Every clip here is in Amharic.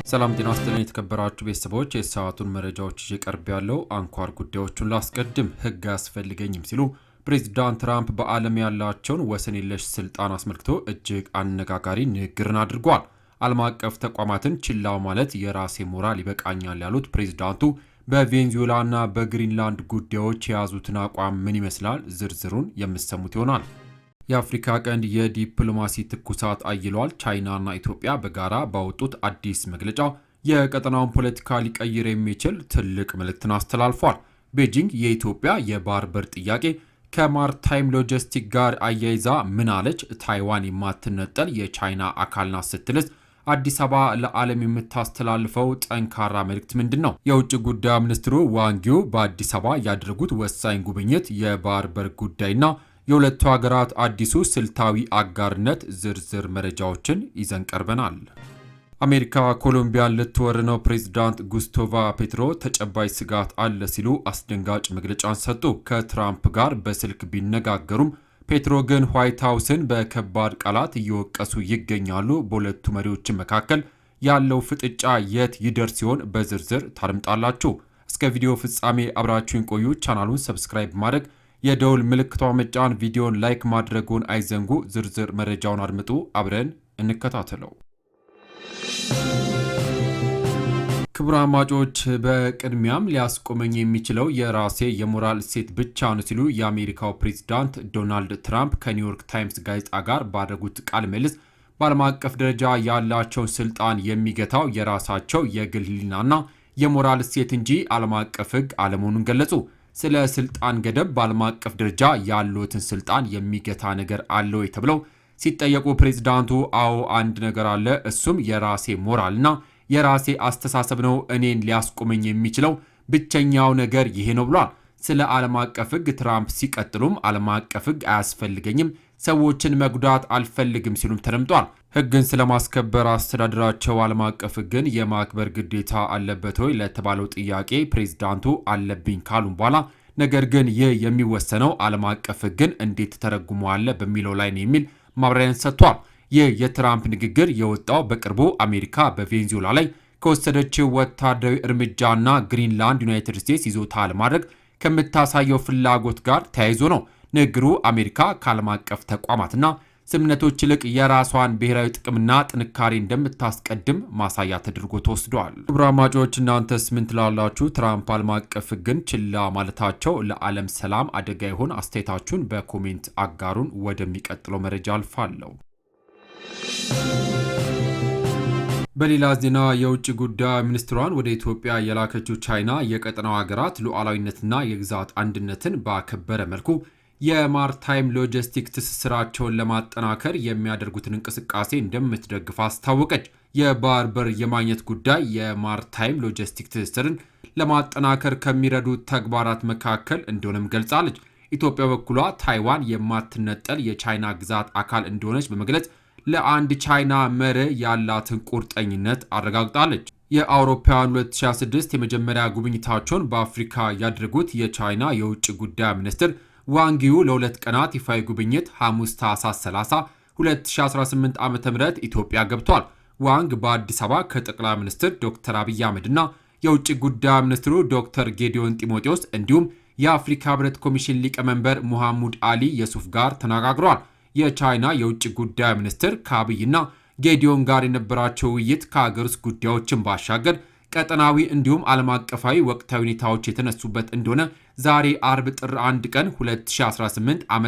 ሰላም ጤና ይስጥልኝ የተከበራችሁ ቤተሰቦች የሰዓቱን መረጃዎች እየቀርብ ያለው አንኳር ጉዳዮችን ላስቀድም። ህግ አያስፈልገኝም ሲሉ ፕሬዝዳንት ትራምፕ በዓለም ያላቸውን ወሰን የለሽ ስልጣን አስመልክቶ እጅግ አነጋጋሪ ንግግርን አድርጓል። ዓለም አቀፍ ተቋማትን ችላ ማለት የራሴ ሞራል ይበቃኛል ያሉት ፕሬዝዳንቱ በቬንዙዌላና በግሪንላንድ ጉዳዮች የያዙትን አቋም ምን ይመስላል? ዝርዝሩን የምትሰሙት ይሆናል። የአፍሪካ ቀንድ የዲፕሎማሲ ትኩሳት አይሏል። ቻይናና ኢትዮጵያ በጋራ ባወጡት አዲስ መግለጫ የቀጠናውን ፖለቲካ ሊቀይር የሚችል ትልቅ መልእክትን አስተላልፏል። ቤጂንግ የኢትዮጵያ የባህር በር ጥያቄ ከማርታይም ሎጂስቲክ ጋር አያይዛ ምን አለች? ታይዋን የማትነጠል የቻይና አካል ናት ስትልስ አዲስ አበባ ለዓለም የምታስተላልፈው ጠንካራ መልእክት ምንድን ነው? የውጭ ጉዳይ ሚኒስትሩ ዋንጊው በአዲስ አበባ ያደረጉት ወሳኝ ጉብኝት፣ የባህር በር ጉዳይና የሁለቱ ሀገራት አዲሱ ስልታዊ አጋርነት ዝርዝር መረጃዎችን ይዘን ቀርበናል። አሜሪካ ኮሎምቢያን ልትወር ነው። ፕሬዝዳንት ጉስታቮ ፔትሮ ተጨባጭ ስጋት አለ ሲሉ አስደንጋጭ መግለጫን ሰጡ። ከትራምፕ ጋር በስልክ ቢነጋገሩም ፔትሮ ግን ዋይት ሃውስን በከባድ ቃላት እየወቀሱ ይገኛሉ። በሁለቱ መሪዎች መካከል ያለው ፍጥጫ የት ይደርስ ሲሆን በዝርዝር ታደምጣላችሁ። እስከ ቪዲዮ ፍጻሜ አብራችሁን ቆዩ። ቻናሉን ሰብስክራይብ ማድረግ የደውል ምልክቷ መጫን፣ ቪዲዮን ላይክ ማድረጉን አይዘንጉ። ዝርዝር መረጃውን አድምጡ፣ አብረን እንከታተለው። ክቡራን አድማጮች፣ በቅድሚያም ሊያስቆመኝ የሚችለው የራሴ የሞራል እሴት ብቻ ነው ሲሉ የአሜሪካው ፕሬዝዳንት ዶናልድ ትራምፕ ከኒውዮርክ ታይምስ ጋዜጣ ጋር ባደረጉት ቃለ ምልልስ በዓለም አቀፍ ደረጃ ያላቸውን ስልጣን የሚገታው የራሳቸው የግል ሕሊናና የሞራል እሴት እንጂ ዓለም አቀፍ ሕግ አለመሆኑን ገለጹ። ስለ ስልጣን ገደብ በዓለም አቀፍ ደረጃ ያሉትን ስልጣን የሚገታ ነገር አለ ወይ ተብለው ሲጠየቁ ፕሬዝዳንቱ አዎ አንድ ነገር አለ፣ እሱም የራሴ ሞራልና የራሴ አስተሳሰብ ነው። እኔን ሊያስቆመኝ የሚችለው ብቸኛው ነገር ይሄ ነው ብሏል። ስለ ዓለም አቀፍ ሕግ ትራምፕ ሲቀጥሉም ዓለም አቀፍ ሕግ አያስፈልገኝም፣ ሰዎችን መጉዳት አልፈልግም ሲሉም ተደምጧል። ሕግን ስለማስከበር አስተዳደራቸው ዓለም አቀፍ ሕግን የማክበር ግዴታ አለበት ወይ ለተባለው ጥያቄ ፕሬዝዳንቱ አለብኝ ካሉም በኋላ ነገር ግን ይህ የሚወሰነው ዓለም አቀፍ ሕግን እንዴት ተረጉመዋል በሚለው ላይ ነው የሚል ማብራሪያን ሰጥቷል። ይህ የትራምፕ ንግግር የወጣው በቅርቡ አሜሪካ በቬንዙዌላ ላይ ከወሰደችው ወታደራዊ እርምጃና ግሪንላንድ ዩናይትድ ስቴትስ ይዞታ ለማድረግ ከምታሳየው ፍላጎት ጋር ተያይዞ ነው። ንግግሩ አሜሪካ ከዓለም አቀፍ ተቋማትና ስምምነቶች ይልቅ የራሷን ብሔራዊ ጥቅምና ጥንካሬ እንደምታስቀድም ማሳያ ተደርጎ ተወስዷል። ክቡራን አድማጮች፣ እናንተስ ምን ትላላችሁ? ትራምፕ ዓለም አቀፍ ሕግን ችላ ማለታቸው ለዓለም ሰላም አደጋ ይሆን? አስተያየታችሁን በኮሜንት አጋሩን። ወደሚቀጥለው መረጃ አልፋለሁ። በሌላ ዜና የውጭ ጉዳይ ሚኒስትሯን ወደ ኢትዮጵያ የላከችው ቻይና የቀጠናው ሀገራት ሉዓላዊነትና የግዛት አንድነትን ባከበረ መልኩ የማርታይም ሎጂስቲክ ትስስራቸውን ለማጠናከር የሚያደርጉትን እንቅስቃሴ እንደምትደግፍ አስታወቀች። የባህር በር የማግኘት ጉዳይ የማርታይም ሎጂስቲክ ትስስርን ለማጠናከር ከሚረዱ ተግባራት መካከል እንደሆነም ገልጻለች። ኢትዮጵያ በኩሏ ታይዋን የማትነጠል የቻይና ግዛት አካል እንደሆነች በመግለጽ ለአንድ ቻይና መርህ ያላትን ቁርጠኝነት አረጋግጣለች። የአውሮፓውያን 2026 የመጀመሪያ ጉብኝታቸውን በአፍሪካ ያደረጉት የቻይና የውጭ ጉዳይ ሚኒስትር ዋንጊው ለሁለት ቀናት ይፋዊ ጉብኝት ሐሙስ ታህሳስ 30 2018 ዓ.ም ኢትዮጵያ ገብቷል። ዋንግ በአዲስ አበባ ከጠቅላይ ሚኒስትር ዶክተር አብይ አህመድና የውጭ ጉዳይ ሚኒስትሩ ዶክተር ጌዲዮን ጢሞቴዎስ እንዲሁም የአፍሪካ ህብረት ኮሚሽን ሊቀመንበር ሙሐሙድ አሊ የሱፍ ጋር ተነጋግረዋል። የቻይና የውጭ ጉዳይ ሚኒስትር ከአብይና ጌዲዮን ጋር የነበራቸው ውይይት ከሀገር ውስጥ ጉዳዮችን ባሻገር ቀጠናዊ እንዲሁም ዓለም አቀፋዊ ወቅታዊ ሁኔታዎች የተነሱበት እንደሆነ ዛሬ አርብ ጥር 1 ቀን 2018 ዓ.ም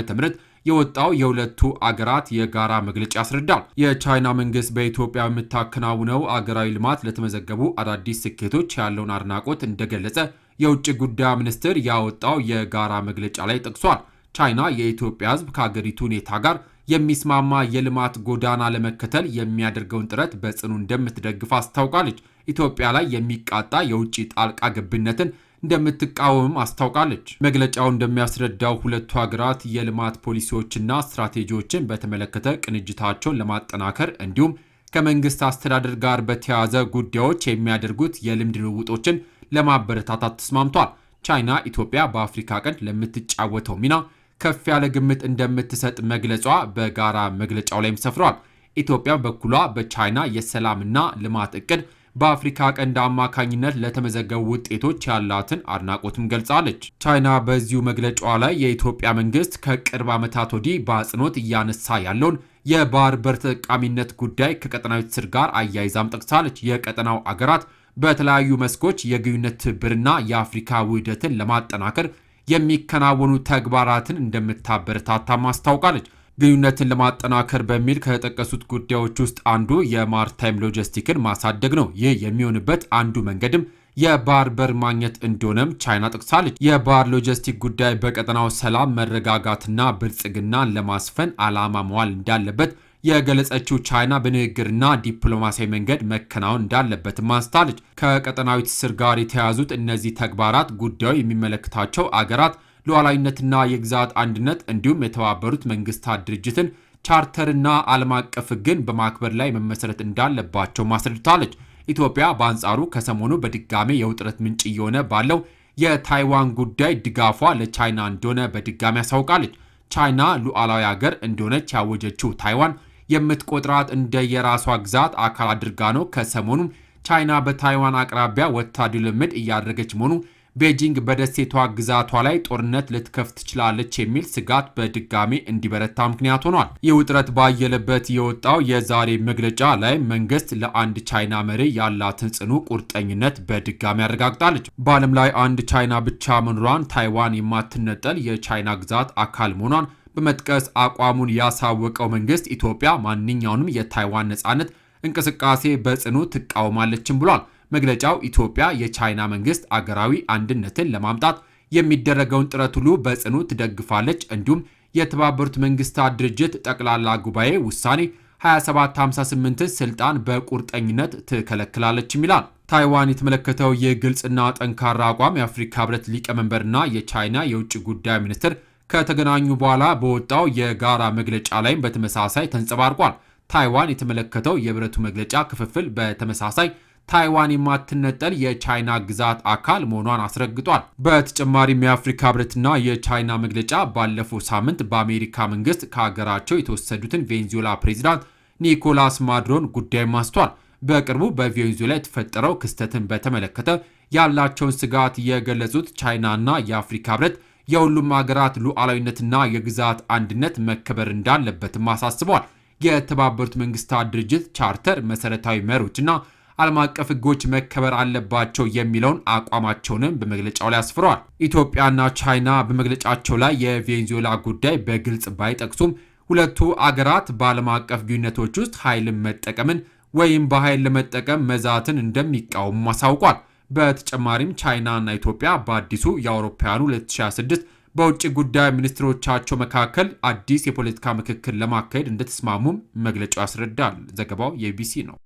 የወጣው የሁለቱ አገራት የጋራ መግለጫ ያስረዳል። የቻይና መንግስት በኢትዮጵያ የምታከናውነው አገራዊ ልማት ለተመዘገቡ አዳዲስ ስኬቶች ያለውን አድናቆት እንደገለጸ የውጭ ጉዳይ ሚኒስትር ያወጣው የጋራ መግለጫ ላይ ጠቅሷል። ቻይና የኢትዮጵያ ሕዝብ ከሀገሪቱ ሁኔታ ጋር የሚስማማ የልማት ጎዳና ለመከተል የሚያደርገውን ጥረት በጽኑ እንደምትደግፍ አስታውቃለች። ኢትዮጵያ ላይ የሚቃጣ የውጭ ጣልቃ ገብነትን እንደምትቃወምም አስታውቃለች። መግለጫው እንደሚያስረዳው ሁለቱ ሀገራት የልማት ፖሊሲዎችና ስትራቴጂዎችን በተመለከተ ቅንጅታቸውን ለማጠናከር እንዲሁም ከመንግስት አስተዳደር ጋር በተያያዘ ጉዳዮች የሚያደርጉት የልምድ ልውውጦችን ለማበረታታት ተስማምቷል። ቻይና ኢትዮጵያ በአፍሪካ ቀንድ ለምትጫወተው ሚና ከፍ ያለ ግምት እንደምትሰጥ መግለጿ በጋራ መግለጫው ላይም ሰፍሯል። ኢትዮጵያ በኩሏ በቻይና የሰላምና ልማት እቅድ በአፍሪካ ቀንድ አማካኝነት ለተመዘገቡ ውጤቶች ያላትን አድናቆትም ገልጻለች። ቻይና በዚሁ መግለጫዋ ላይ የኢትዮጵያ መንግስት ከቅርብ ዓመታት ወዲህ በአጽንኦት እያነሳ ያለውን የባህር በር ተጠቃሚነት ጉዳይ ከቀጠናዊ ትስስር ጋር አያይዛም ጠቅሳለች። የቀጠናው አገራት በተለያዩ መስኮች የግንኙነት ትብብርና የአፍሪካ ውህደትን ለማጠናከር የሚከናወኑ ተግባራትን እንደምታበረታታም አስታውቃለች። ግንኙነትን ለማጠናከር በሚል ከተጠቀሱት ጉዳዮች ውስጥ አንዱ የማርታይም ሎጂስቲክን ማሳደግ ነው። ይህ የሚሆንበት አንዱ መንገድም የባህር በር ማግኘት እንደሆነም ቻይና ጠቅሳለች። የባህር ሎጂስቲክ ጉዳይ በቀጠናው ሰላም፣ መረጋጋትና ብልጽግናን ለማስፈን ዓላማ መዋል እንዳለበት የገለጸችው ቻይና በንግግርና ዲፕሎማሲያዊ መንገድ መከናወን እንዳለበትም አንስታለች። ከቀጠናዊ ትስስር ጋር የተያያዙት እነዚህ ተግባራት ጉዳዩ የሚመለከታቸው አገራት ሉዓላዊነትና የግዛት አንድነት እንዲሁም የተባበሩት መንግስታት ድርጅትን ቻርተርና ዓለም አቀፍ ሕግን በማክበር ላይ መመሰረት እንዳለባቸው ማስረድታለች። ኢትዮጵያ በአንጻሩ ከሰሞኑ በድጋሜ የውጥረት ምንጭ እየሆነ ባለው የታይዋን ጉዳይ ድጋፏ ለቻይና እንደሆነ በድጋሚ ያሳውቃለች። ቻይና ሉዓላዊ ሀገር እንደሆነች ያወጀችው ታይዋን የምትቆጥራት እንደ የራሷ ግዛት አካል አድርጋ ነው። ከሰሞኑም ቻይና በታይዋን አቅራቢያ ወታደራዊ ልምምድ እያደረገች መሆኑ ቤጂንግ በደሴቷ ግዛቷ ላይ ጦርነት ልትከፍት ትችላለች የሚል ስጋት በድጋሚ እንዲበረታ ምክንያት ሆኗል። ይህ ውጥረት ባየለበት የወጣው የዛሬ መግለጫ ላይ መንግስት ለአንድ ቻይና መሪ ያላትን ጽኑ ቁርጠኝነት በድጋሚ አረጋግጣለች። በዓለም ላይ አንድ ቻይና ብቻ መኖሯን፣ ታይዋን የማትነጠል የቻይና ግዛት አካል መሆኗን በመጥቀስ አቋሙን ያሳወቀው መንግስት ኢትዮጵያ ማንኛውንም የታይዋን ነጻነት እንቅስቃሴ በጽኑ ትቃወማለችም ብሏል። መግለጫው ኢትዮጵያ የቻይና መንግስት አገራዊ አንድነትን ለማምጣት የሚደረገውን ጥረት ሁሉ በጽኑ ትደግፋለች፣ እንዲሁም የተባበሩት መንግስታት ድርጅት ጠቅላላ ጉባኤ ውሳኔ 2758 ስልጣን በቁርጠኝነት ትከለክላለችም ይላል። ታይዋን የተመለከተው የግልጽና ጠንካራ አቋም የአፍሪካ ህብረት ሊቀመንበርና የቻይና የውጭ ጉዳይ ሚኒስትር ከተገናኙ በኋላ በወጣው የጋራ መግለጫ ላይም በተመሳሳይ ተንጸባርቋል። ታይዋን የተመለከተው የህብረቱ መግለጫ ክፍፍል በተመሳሳይ ታይዋን የማትነጠል የቻይና ግዛት አካል መሆኗን አስረግጧል። በተጨማሪም የአፍሪካ ህብረትና የቻይና መግለጫ ባለፈው ሳምንት በአሜሪካ መንግስት ከሀገራቸው የተወሰዱትን ቬኔዙዌላ ፕሬዚዳንት ኒኮላስ ማዱሮን ጉዳይ ማስቷል። በቅርቡ በቬኔዙዌላ የተፈጠረው ክስተትን በተመለከተ ያላቸውን ስጋት የገለጹት ቻይናና የአፍሪካ ህብረት የሁሉም ሀገራት ሉዓላዊነትና የግዛት አንድነት መከበር እንዳለበትም አሳስበዋል። የተባበሩት መንግስታት ድርጅት ቻርተር መሰረታዊ መርሆችና ዓለም አቀፍ ህጎች መከበር አለባቸው የሚለውን አቋማቸውንም በመግለጫው ላይ አስፍረዋል። ኢትዮጵያና ቻይና በመግለጫቸው ላይ የቬኔዙዌላ ጉዳይ በግልጽ ባይጠቅሱም ሁለቱ አገራት በዓለም አቀፍ ግንኙነቶች ውስጥ ኃይልን መጠቀምን ወይም በኃይል ለመጠቀም መዛትን እንደሚቃወሙ አሳውቋል። በተጨማሪም ቻይናና ኢትዮጵያ በአዲሱ የአውሮፓውያኑ 2026 በውጭ ጉዳይ ሚኒስትሮቻቸው መካከል አዲስ የፖለቲካ ምክክር ለማካሄድ እንደተስማሙም መግለጫው ያስረዳል። ዘገባው የቢቢሲ ነው።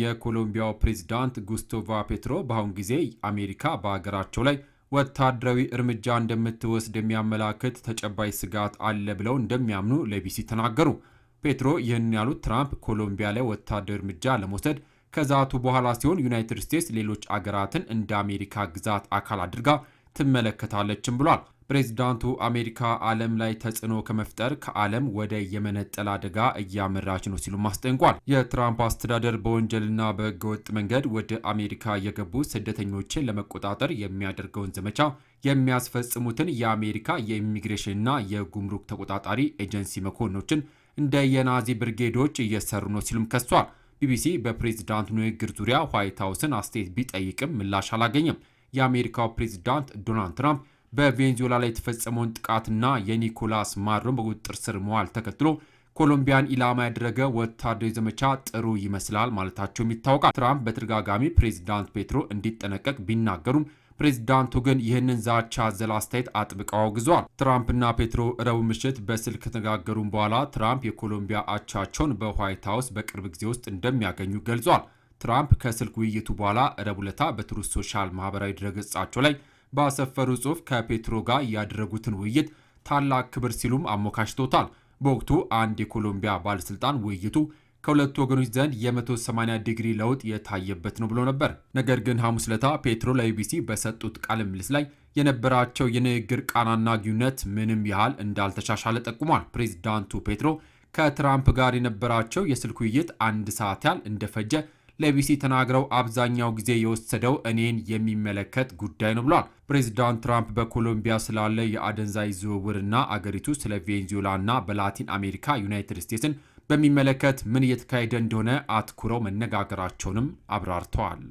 የኮሎምቢያው ፕሬዝዳንት ጉስታቮ ፔትሮ በአሁኑ ጊዜ አሜሪካ በሀገራቸው ላይ ወታደራዊ እርምጃ እንደምትወስድ የሚያመላክት ተጨባጭ ስጋት አለ ብለው እንደሚያምኑ ለቢቢሲ ተናገሩ። ፔትሮ ይህን ያሉት ትራምፕ ኮሎምቢያ ላይ ወታደራዊ እርምጃ ለመውሰድ ከዛቱ በኋላ ሲሆን ዩናይትድ ስቴትስ ሌሎች አገራትን እንደ አሜሪካ ግዛት አካል አድርጋ ትመለከታለችም ብሏል። ፕሬዝዳንቱ አሜሪካ ዓለም ላይ ተጽዕኖ ከመፍጠር ከዓለም ወደ የመነጠል አደጋ እያመራች ነው ሲሉ አስጠንቋል። የትራምፕ አስተዳደር በወንጀልና በህገወጥ መንገድ ወደ አሜሪካ የገቡ ስደተኞችን ለመቆጣጠር የሚያደርገውን ዘመቻ የሚያስፈጽሙትን የአሜሪካ የኢሚግሬሽንና የጉምሩክ ተቆጣጣሪ ኤጀንሲ መኮንኖችን እንደ የናዚ ብርጌዶች እየሰሩ ነው ሲሉም ከሷል። ቢቢሲ በፕሬዝዳንቱ ንግግር ዙሪያ ዋይት ሀውስን አስተያየት ቢጠይቅም ምላሽ አላገኘም። የአሜሪካው ፕሬዝዳንት ዶናልድ ትራምፕ በቬኔዙዌላ ላይ የተፈጸመውን ጥቃትና የኒኮላስ ማዱሮን በቁጥጥር ስር መዋል ተከትሎ ኮሎምቢያን ኢላማ ያደረገ ወታደራዊ ዘመቻ ጥሩ ይመስላል ማለታቸውም ይታወቃል። ትራምፕ በተደጋጋሚ ፕሬዝዳንት ፔትሮ እንዲጠነቀቅ ቢናገሩም ፕሬዝዳንቱ ግን ይህንን ዛቻ አዘል አስተያየት አጥብቀው አውግዘዋል። ትራምፕና ፔትሮ ረቡዕ ምሽት በስልክ ከተነጋገሩም በኋላ ትራምፕ የኮሎምቢያ አቻቸውን በዋይት ሀውስ በቅርብ ጊዜ ውስጥ እንደሚያገኙ ገልጿል። ትራምፕ ከስልክ ውይይቱ በኋላ ረቡዕ ዕለት በትሩዝ ሶሻል ማህበራዊ ድረገጻቸው ላይ ባሰፈሩ ጽሑፍ ከፔትሮ ጋር ያደረጉትን ውይይት ታላቅ ክብር ሲሉም አሞካሽቶታል። በወቅቱ አንድ የኮሎምቢያ ባለስልጣን ውይይቱ ከሁለቱ ወገኖች ዘንድ የ180 ዲግሪ ለውጥ የታየበት ነው ብሎ ነበር። ነገር ግን ሐሙስ ዕለት ፔትሮ ለቢቢሲ በሰጡት ቃለ ምልልስ ላይ የነበራቸው የንግግር ቃናና ግንኙነት ምንም ያህል እንዳልተሻሻለ ጠቁሟል። ፕሬዝዳንቱ ፔትሮ ከትራምፕ ጋር የነበራቸው የስልክ ውይይት 1 ሰዓት ያህል እንደፈጀ ለቢሲ ተናግረው አብዛኛው ጊዜ የወሰደው እኔን የሚመለከት ጉዳይ ነው ብሏል። ፕሬዚዳንት ትራምፕ በኮሎምቢያ ስላለ የአደንዛዥ ዝውውርና አገሪቱ ስለ ቬንዙዌላና በላቲን አሜሪካ ዩናይትድ ስቴትስን በሚመለከት ምን እየተካሄደ እንደሆነ አትኩረው መነጋገራቸውንም አብራርተዋል።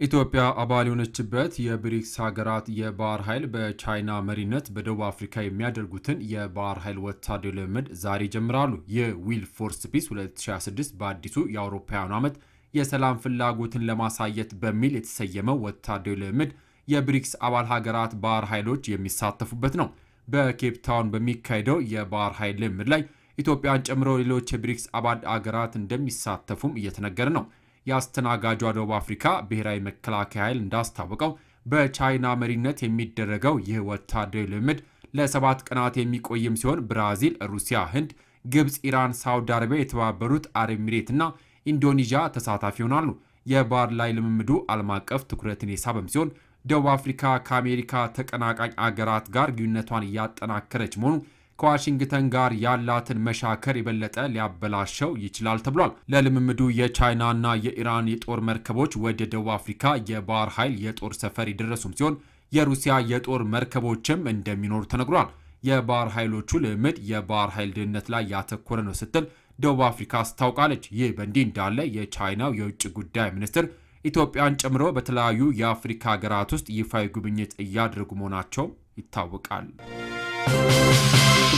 ኢትዮጵያ አባል የሆነችበት የብሪክስ ሀገራት የባህር ኃይል በቻይና መሪነት በደቡብ አፍሪካ የሚያደርጉትን የባህር ኃይል ወታደራዊ ልምምድ ዛሬ ጀምራሉ። የዊል ፎርስ ፒስ 2026 በአዲሱ የአውሮፓውያኑ ዓመት የሰላም ፍላጎትን ለማሳየት በሚል የተሰየመው ወታደራዊ ልምምድ የብሪክስ አባል ሀገራት ባህር ኃይሎች የሚሳተፉበት ነው። በኬፕ ታውን በሚካሄደው የባህር ኃይል ልምምድ ላይ ኢትዮጵያን ጨምሮ ሌሎች የብሪክስ አባል ሀገራት እንደሚሳተፉም እየተነገረ ነው። የአስተናጋጇ ደቡብ አፍሪካ ብሔራዊ መከላከያ ኃይል እንዳስታወቀው በቻይና መሪነት የሚደረገው ይህ ወታደራዊ ልምምድ ለ7 ቀናት የሚቆይም ሲሆን ብራዚል፣ ሩሲያ፣ ህንድ፣ ግብፅ፣ ኢራን፣ ሳውዲ አረቢያ፣ የተባበሩት አረብ ኤሚሬት እና ኢንዶኔዥያ ተሳታፊ ይሆናሉ። የባህር ላይ ልምምዱ ዓለም አቀፍ ትኩረትን የሳበም ሲሆን ደቡብ አፍሪካ ከአሜሪካ ተቀናቃኝ አገራት ጋር ግንኙነቷን እያጠናከረች መሆኑ ከዋሽንግተን ጋር ያላትን መሻከር የበለጠ ሊያበላሸው ይችላል ተብሏል። ለልምምዱ የቻይናና የኢራን የጦር መርከቦች ወደ ደቡብ አፍሪካ የባህር ኃይል የጦር ሰፈር የደረሱም ሲሆን የሩሲያ የጦር መርከቦችም እንደሚኖሩ ተነግሯል። የባህር ኃይሎቹ ልምምድ የባህር ኃይል ደህንነት ላይ ያተኮረ ነው ስትል ደቡብ አፍሪካ አስታውቃለች። ይህ በእንዲህ እንዳለ የቻይናው የውጭ ጉዳይ ሚኒስትር ኢትዮጵያን ጨምሮ በተለያዩ የአፍሪካ ሀገራት ውስጥ ይፋዊ ጉብኝት እያደረጉ መሆናቸው ይታወቃል።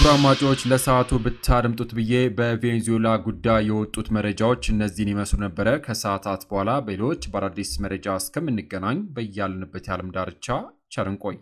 አድማጮች ለሰዓቱ ብታደምጡት ብዬ በቬንዙዌላ ጉዳይ የወጡት መረጃዎች እነዚህን ይመስሉ ነበረ። ከሰዓታት በኋላ በሌሎች በአዳዲስ መረጃ እስከምንገናኝ በያልንበት የዓለም ዳርቻ ቸር እንቆይ።